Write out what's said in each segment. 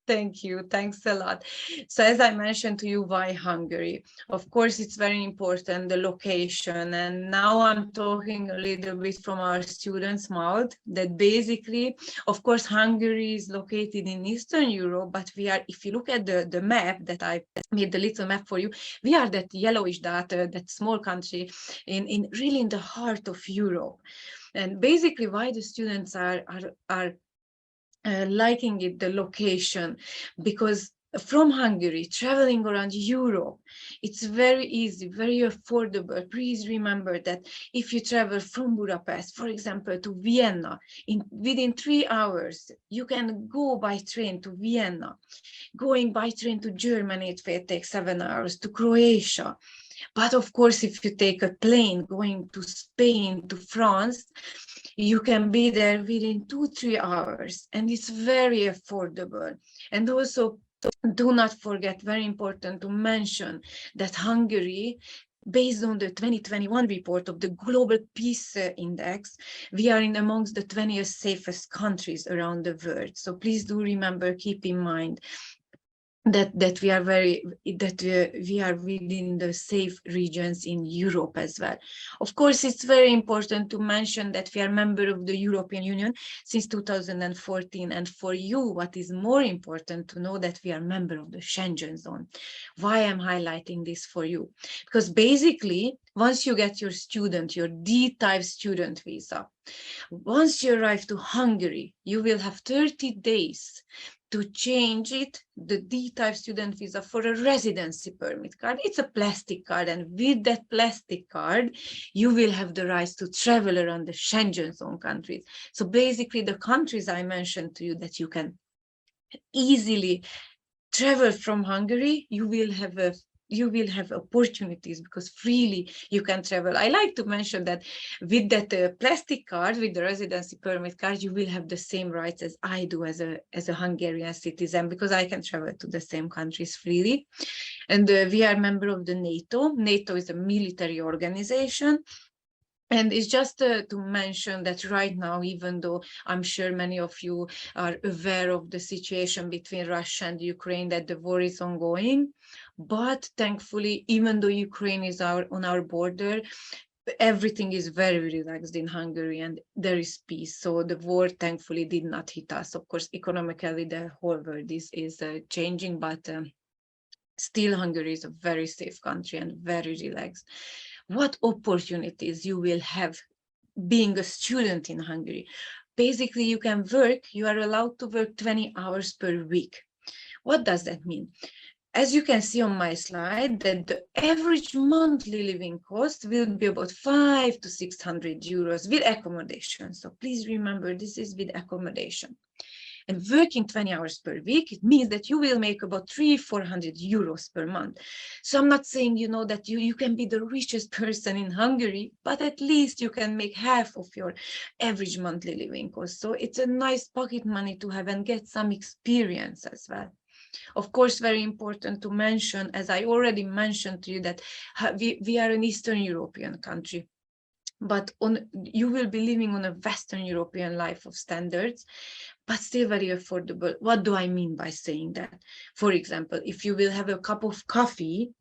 Thank you. Thanks a lot. So as I mentioned to you, why Hungary? Of course, it's very important, the location. And now I'm talking a little bit from our students' mouth that basically, of course, Hungary is located in Eastern Europe, but we are, if you look at the map that I made, the little map for you, we are that yellowish dot, that small country in really in the heart of Europe. And basically why the students are liking it, the location, because from Hungary, traveling around Europe, it's very easy, very affordable. Please remember that if you travel from Budapest, for example, to Vienna, within 3 hours, you can go by train to Vienna. Going by train to Germany, it will take 7 hours, to Croatia. But of course, if you take a plane going to Spain, to France, you can be there within 2-3 hours, and it's very affordable. And also, do not forget, very important to mention, that Hungary, based on the 2021 report of the Global Peace Index, we are in amongst the 20th safest countries around the world. So please do remember, keep in mind that we are within the safe regions in Europe as well. Of course, it's very important to mention that we are member of the European Union since 2014, and for you, what is more important to know, that we are member of the Schengen zone. Why I'm highlighting this for you? Because basically, once you get your D-type student visa, once you arrive to Hungary, you will have 30 days to change it, the D-type student visa, for a residency permit card. It's a plastic card, and with that plastic card, you will have the right to travel around the Schengen zone countries. So basically, the countries I mentioned to you that you can easily travel from Hungary, you will have opportunities, because freely you can travel. I like to mention that with that plastic card, with the residency permit card, you will have the same rights as I do as a Hungarian citizen, because I can travel to the same countries freely. And we are member of the NATO. NATO is a military organization. And it's just to mention that right now, even though I'm sure many of you are aware of the situation between Russia and Ukraine, that the war is ongoing, but thankfully, even though Ukraine is on our border, everything is very relaxed in Hungary, and there is peace. So the war thankfully did not hit us. Of course, economically, the whole world is changing, but still Hungary is a very safe country and very relaxed. What opportunities you will have being a student in Hungary? Basically, you can work, you are allowed to work 20 hours per week. What does that mean? As you can see on my slide, that the average monthly living cost will be about 500 to 600 euros with accommodation. So please remember, this is with accommodation. And working 20 hours per week, it means that you will make about 300-400 euros per month. So I'm not saying, that you can be the richest person in Hungary, but at least you can make half of your average monthly living cost. So it's a nice pocket money to have and get some experience as well. Of course, very important to mention, as I already mentioned to you, that we are an Eastern European country. But you will be living on a Western European life of standards, but still very affordable. What do I mean by saying that? For example, if you will have a cup of coffee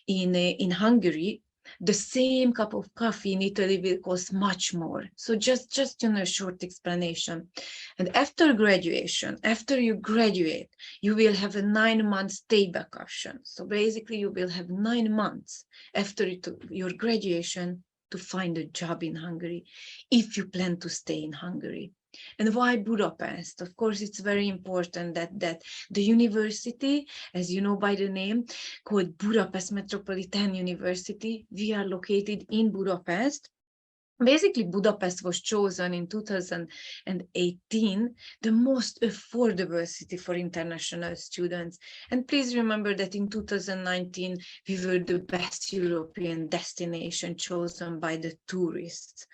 in Hungary, the same cup of coffee in Italy will cost much more. So just a short explanation. And after graduation, after you graduate, you will have a 9-month stay-back option. So basically, you will have 9 months after your graduation to find a job in Hungary, if you plan to stay in Hungary. And why Budapest? Of course, it's very important that the university, as you know by the name, called Budapest Metropolitan University, we are located in Budapest. Basically, Budapest was chosen in 2018 the most affordable city for international students. And please remember that in 2019, we were the best European destination chosen by the tourists.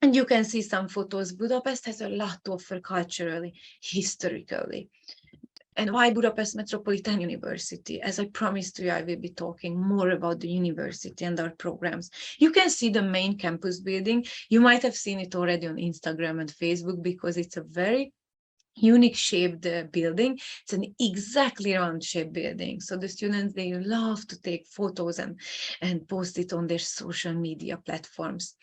And you can see some photos. Budapest has a lot to offer culturally, historically. And why Budapest Metropolitan University? As I promised you, I will be talking more about the university and our programs. You can see the main campus building. You might have seen it already on Instagram and Facebook, because it's a very unique shaped building. It's an exactly round shaped building. So the students, they love to take photos and post it on their social media platforms.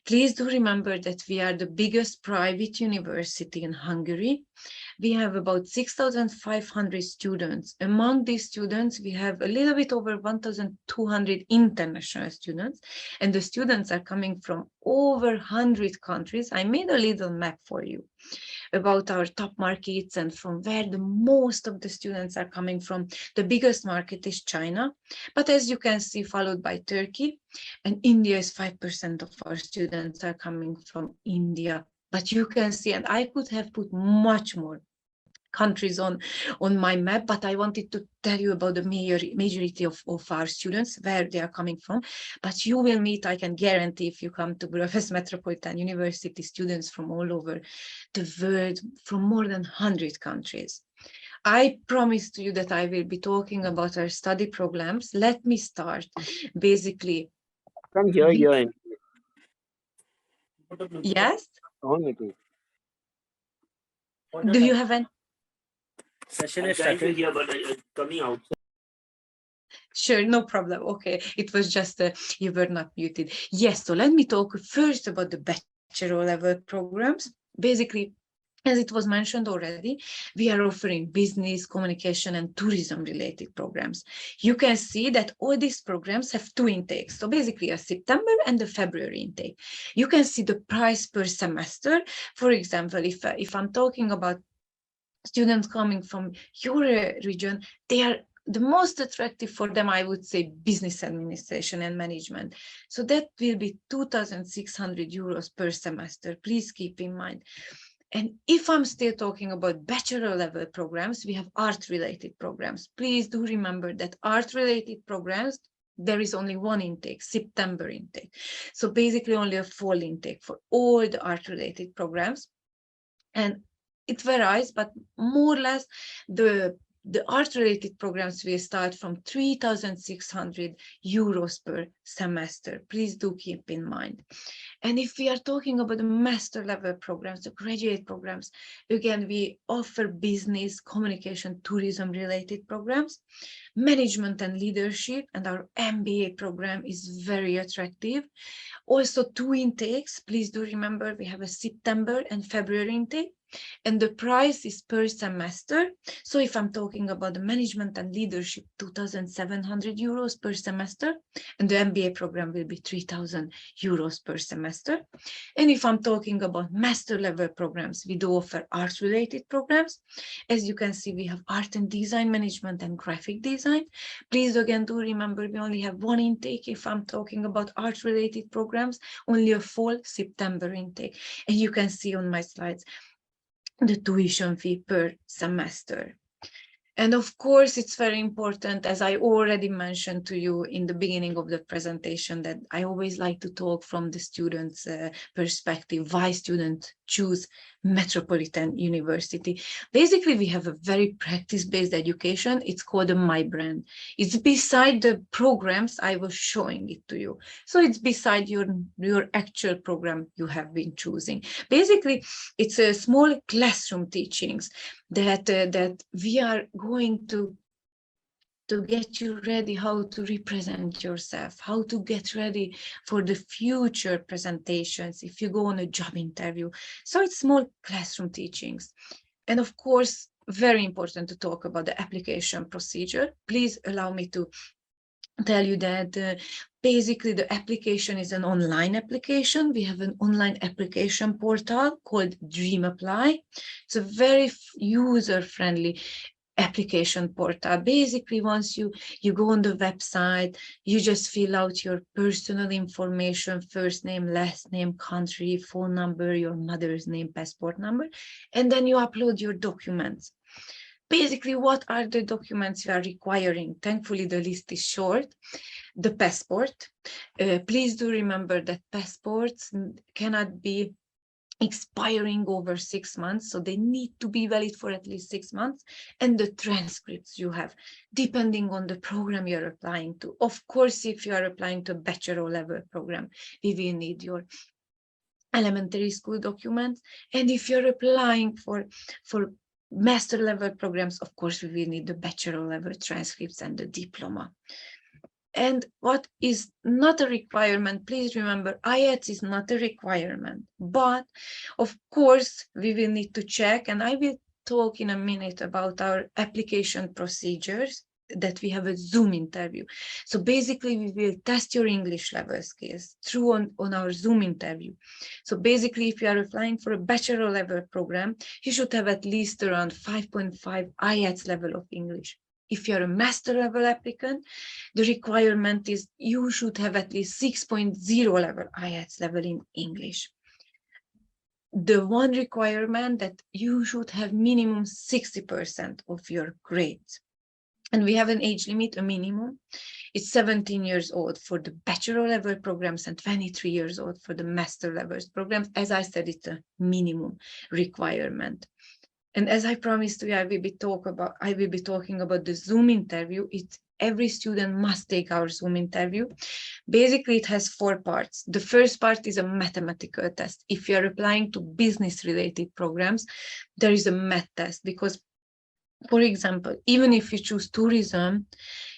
Please do remember that we are the biggest private university in Hungary. We have about 6,500 students. Among these students, we have a little bit over 1,200 international students, and the students are coming from over 100 countries. I made a little map for you about our top markets and from where the most of the students are coming from. The biggest market is China, but as you can see, followed by Turkey, and India is 5% of our students are coming from India. But you can see, and I could have put much more countries on my map, but I wanted to tell you about the majority of our students, where they are coming from. But you will meet, I can guarantee, if you come to Budapest Metropolitan University, students from all over the world, from more than 100 countries. I promise to you that I will be talking about our study programs. Let me start. Basically, From here, you're yes. on meeting. Do you have any? Session is started here, but coming out. Sure, no problem. Okay, it was just you were not muted. Yes, so let me talk first about the bachelor level programs. Basically, as it was mentioned already, we are offering business, communication, and tourism related programs. You can see that all these programs have two intakes. So basically a September and a February intake. You can see the price per semester. For example, if I'm talking about students coming from your region, they are the most attractive for them, I would say, business administration and management. So that will be 2,600 euros per semester. Please keep in mind. And if I'm still talking about bachelor level programs, we have art related programs. Please do remember that art related programs, there is only one intake, September intake. So basically only a fall intake for all the art related programs. And it varies, but more or less the art-related programs will start from 3,600 euros per semester. Please do keep in mind. And if we are talking about the master level programs, the graduate programs, again, we offer business, communication, tourism related programs, management and leadership, and our MBA program is very attractive. Also, two intakes. Please do remember we have a September and February intake, and the price is per semester. So if I'm talking about the management and leadership, 2,700 euros per semester, and the MBA program will be 3,000 euros per semester. And if I'm talking about master level programs, we do offer art related programs. As you can see, we have art and design management and graphic design. Please again do remember we only have one intake if I'm talking about art related programs, only a fall September intake. And you can see on my slides the tuition fee per semester. And of course, it's very important, as I already mentioned to you in the beginning of the presentation, that I always like to talk from the students' perspective, why students choose Metropolitan University. Basically, we have a very practice-based education. It's called a My Brand. It's beside the programs I was showing it to you. So it's beside your actual program you have been choosing. Basically, it's a small classroom teachings that we are going to get you ready how to represent yourself, how to get ready for the future presentations if you go on a job interview. So it's small classroom teachings. And of course, very important to talk about the application procedure. Please allow me to tell you that basically the application is an online application. We have an online application portal called DreamApply. It's a very user-friendly application portal. Basically, once you go on the website, you just fill out your personal information, first name, last name, country, phone number, your mother's name, passport number, and then you upload your documents. Basically, what are the documents you are requiring? Thankfully, the list is short. The passport. Please do remember that passports cannot be expiring over 6 months, so they need to be valid for at least 6 months, and the transcripts you have, depending on the program you're applying to. Of course, if you are applying to a bachelor level program, we will need your elementary school documents. And if you're applying for master level programs, of course, we will need the bachelor level transcripts and the diploma. And what is not a requirement, please remember, IELTS is not a requirement, but of course, we will need to check, and I will talk in a minute about our application procedures, that we have a Zoom interview. So basically, we will test your English level skills through on our Zoom interview. So basically, if you are applying for a bachelor level program, you should have at least around 5.5 IELTS level of English. If you're a master level applicant, the requirement is you should have at least 6.0 level IELTS level in English. The one requirement that you should have minimum 60% of your grades. And we have an age limit, a minimum. It's 17 years old for the bachelor level programs and 23 years old for the master levels programs. As I said, it's a minimum requirement. And as I promised you, I will be talking about the Zoom interview. Every student must take our Zoom interview. Basically, it has 4 parts. The first part is a mathematical test. If you're applying to business-related programs, there is a math test because, for example, even if you choose tourism,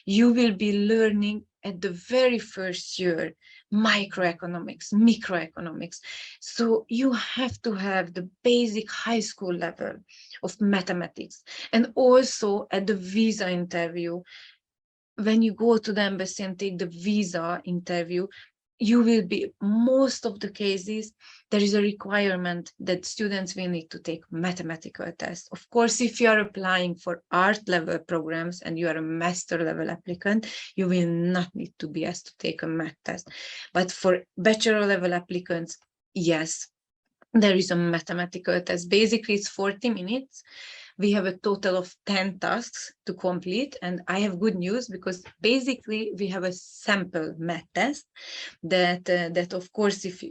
you will be learning at the very first year microeconomics, microeconomics. So you have to have the basic high school level of mathematics. And also at the visa interview, when you go to the embassy and take the visa interview, you will be, most of the cases, there is a requirement that students will need to take mathematical tests. Of course, if you are applying for art level programs and you are a master level applicant, you will not need to be asked to take a math test. But for bachelor level applicants, yes, there is a mathematical test. Basically, it's 40 minutes. We have a total of 10 tasks to complete, and I have good news because basically we have a sample math test that of course, if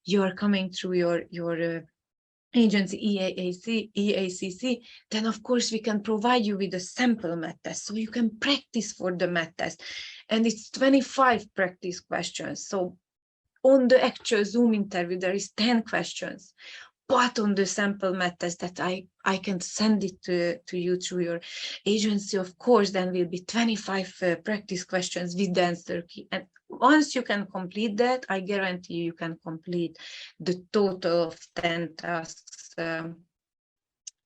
you are coming through your agency EACC, then of course we can provide you with a sample math test so you can practice for the math test, and it's 25 practice questions. So on the actual Zoom interview, there is 10 questions. But on the sample math test that I can send it to you through your agency, of course, then will be 25 practice questions with the answer key. And once you can complete that, I guarantee you can complete the total of 10 tasks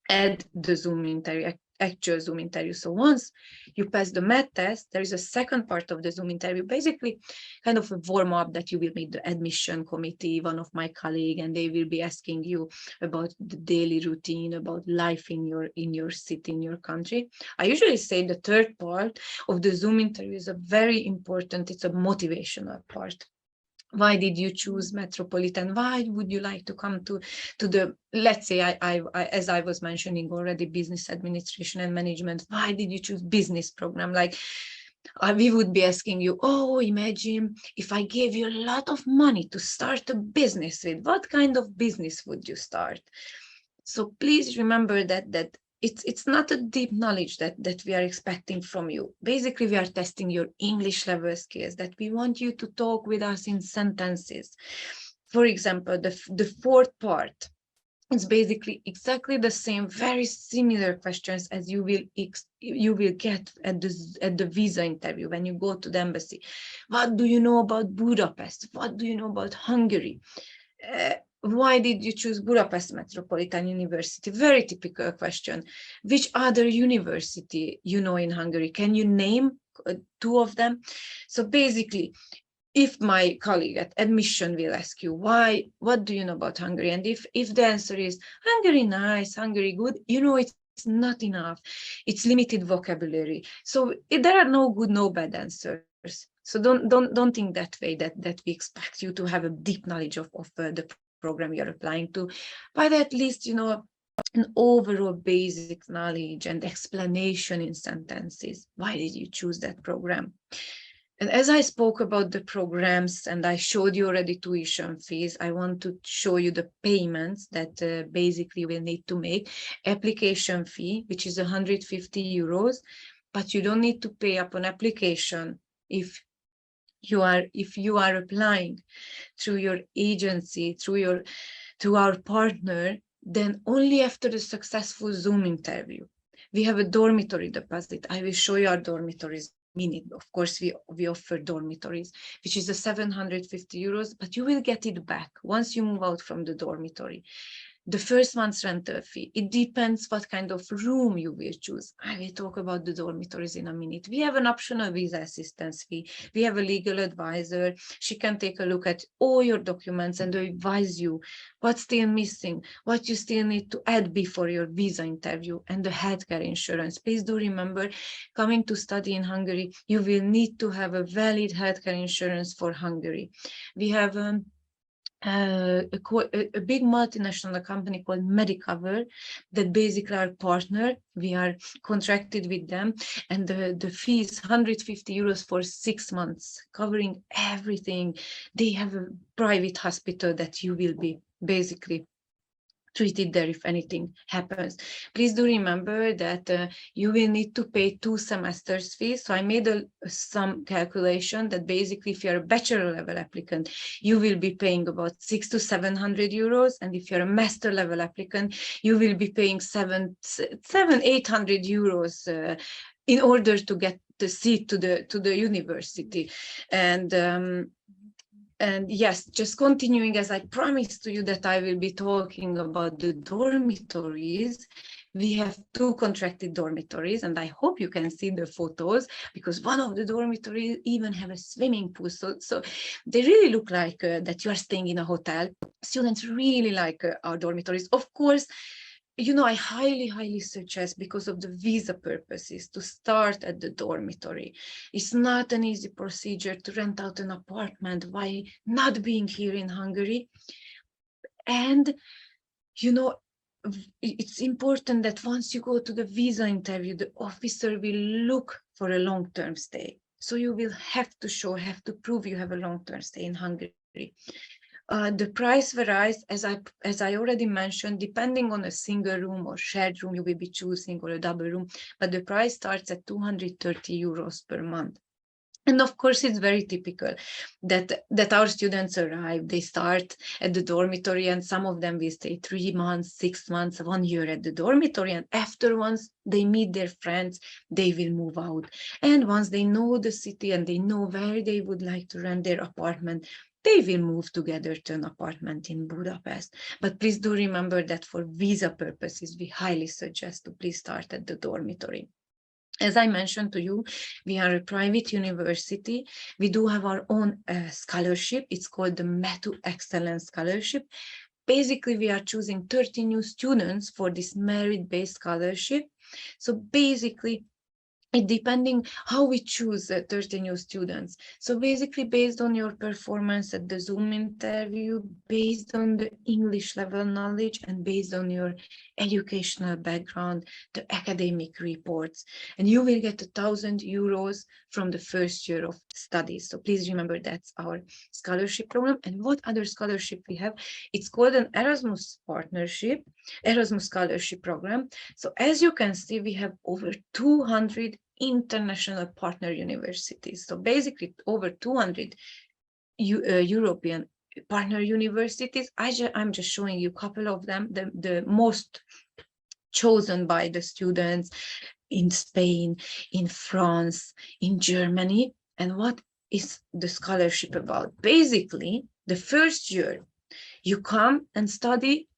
at the Zoom interview, actual Zoom interview. So once you pass the math test, there is a second part of the Zoom interview, basically kind of a warm-up that you will meet the admission committee, one of my colleagues, and they will be asking you about the daily routine, about life in your city, in your country. I usually say the third part of the Zoom interview is a very important, it's a motivational part. Why did you choose Metropolitan? Why would you like to come to the, let's say, I as I was mentioning already, business administration and management? Why did you choose business program? Like we would be asking you, oh, imagine if I gave you a lot of money to start a business with, what kind of business would you start? So please remember that it's not a deep knowledge that we are expecting from you. Basically, we are testing your English level skills, that we want you to talk with us in sentences. For example, the fourth part, it's basically exactly the same, very similar questions as you will get at the visa interview when you go to the embassy. What do you know about Budapest? What do you know about Hungary? Why did you choose Budapest Metropolitan University? Very typical question. Which other university you know in Hungary? Can you name 2 of them? So basically, if my colleague at admission will ask you, what do you know about Hungary? And if the answer is Hungary nice, Hungary good, you know it's not enough. It's limited vocabulary. So there are no good, no bad answers. So don't think that way, that we expect you to have a deep knowledge of the program you're applying to, but at least, you know, an overall basic knowledge and explanation in sentences. Why did you choose that program? And as I spoke about the programs and I showed you already tuition fees, I want to show you the payments that basically we'll need to make. Application fee, which is 150 euros, but you don't need to pay upon application if if you are applying through your agency, to our partner, then only after the successful Zoom interview. We have a dormitory deposit. I will show you our dormitories in a minute. Of course, we offer dormitories, which is a 750 euros, but you will get it back once you move out from the dormitory. The first month's rental fee, it depends what kind of room you will choose. I will talk about the dormitories in a minute. We have an optional visa assistance fee. We have a legal advisor. She can take a look at all your documents and advise you what's still missing, what you still need to add before your visa interview, and the healthcare insurance. Please do remember, coming to study in Hungary, you will need to have a valid healthcare insurance for Hungary. We have a big multinational company called Medicover that basically our partner. We are contracted with them, and the fee is 150 euros for 6 months, covering everything. They have a private hospital that you will be basically treated there if anything happens. Please do remember that you will need to pay 2 semesters fees. So I made some calculation that basically if you're a bachelor level applicant, you will be paying about 600 to 700 euros. And if you're a master level applicant, you will be paying 800 euros in order to get the seat to the university. And yes, just continuing, as I promised to you that I will be talking about the dormitories. We have 2 contracted dormitories, and I hope you can see the photos, because one of the dormitories even have a swimming pool. So they really look like that you are staying in a hotel. Students really like our dormitories. Of course, you know, I highly suggest, because of the visa purposes, to start at the dormitory. It's not an easy procedure to rent out an apartment while not being here in Hungary. And, you know, it's important that once you go to the visa interview, the officer will look for a long-term stay. So you will have to prove you have a long-term stay in Hungary. The price varies, as I already mentioned, depending on a single room or shared room you will be choosing, or a double room, but the price starts at 230 euros per month. And of course, it's very typical that our students arrive, they start at the dormitory, and some of them will stay 3 months, 6 months, 1 year at the dormitory. And after, once they meet their friends, they will move out. And once they know the city and they know where they would like to rent their apartment, they will move together to an apartment in Budapest. But please do remember that for visa purposes, we highly suggest to please start at the dormitory. As I mentioned to you, we are a private university. We do have our own scholarship. It's called the METU Excellence Scholarship. Basically, we are choosing 30 new students for this merit-based scholarship. So basically, it depending how we choose 30 new students. So basically, based on your performance at the Zoom interview, based on the English level knowledge, and based on your educational background, the academic reports, and you will get 1,000 euros from the first year of studies. So please remember, that's our scholarship program. And what other scholarship we have? It's called an Erasmus Scholarship Program. So as you can see, we have over 200 international partner universities. So basically over 200 European partner universities. I'm just showing you a couple of them, the most chosen by the students in Spain, in France, in Germany. And what is the scholarship about? Basically, the first year you come and study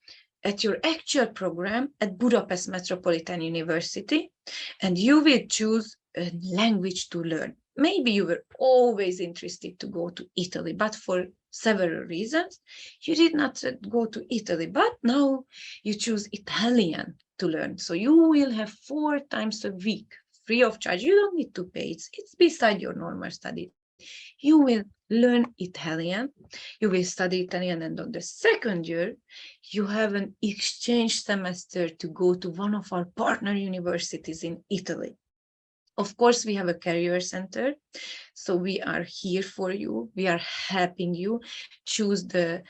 at your actual program at Budapest Metropolitan University, and you will choose a language to learn. Maybe you were always interested to go to Italy, but for several reasons, you did not go to Italy, but now you choose Italian to learn. So you will have 4 times a week, free of charge. You don't need to pay. It's beside your normal study. You will learn Italian, you will study Italian, and on the second year, you have an exchange semester to go to one of our partner universities in Italy. Of course, we have a career center, so we are here for you. We are helping you choose the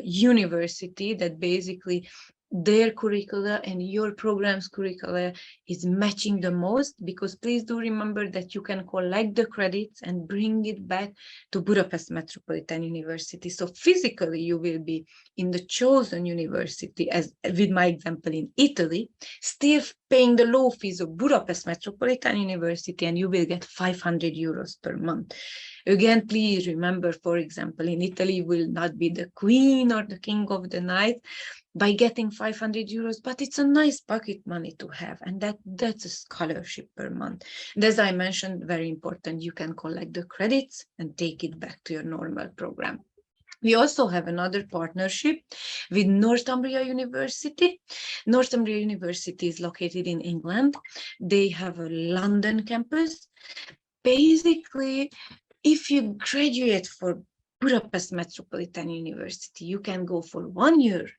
university that basically their curricula and your program's curricula is matching the most, because please do remember that you can collect the credits and bring it back to Budapest Metropolitan University. So physically you will be in the chosen university, as with my example in Italy, still paying the low fees of Budapest Metropolitan University, and you will get 500 euros per month. Again, please remember, for example, in Italy you will not be the queen or the king of the night by getting 500 euros, but it's a nice pocket money to have, and that's a scholarship per month. And as I mentioned, very important, you can collect the credits and take it back to your normal program. We also have another partnership with Northumbria University. Northumbria University is located in England. They have a London campus. Basically, if you graduate for Budapest Metropolitan University, you can go for 1 year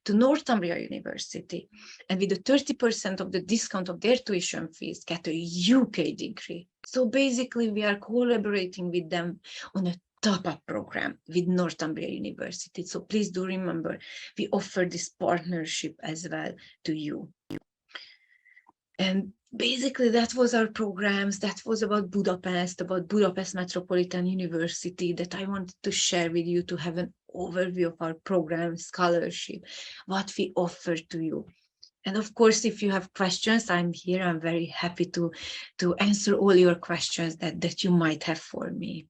to Northumbria University, and with the 30% of the discount of their tuition fees, get a UK degree. So basically, we are collaborating with them on a top-up program with Northumbria University. So please do remember, we offer this partnership as well to you. And basically, that was our programs. That was about Budapest Metropolitan University, that I wanted to share with you to have an overview of our program, scholarship, what we offer to you. And of course, if you have questions, I'm here. I'm very happy to answer all your questions that you might have for me.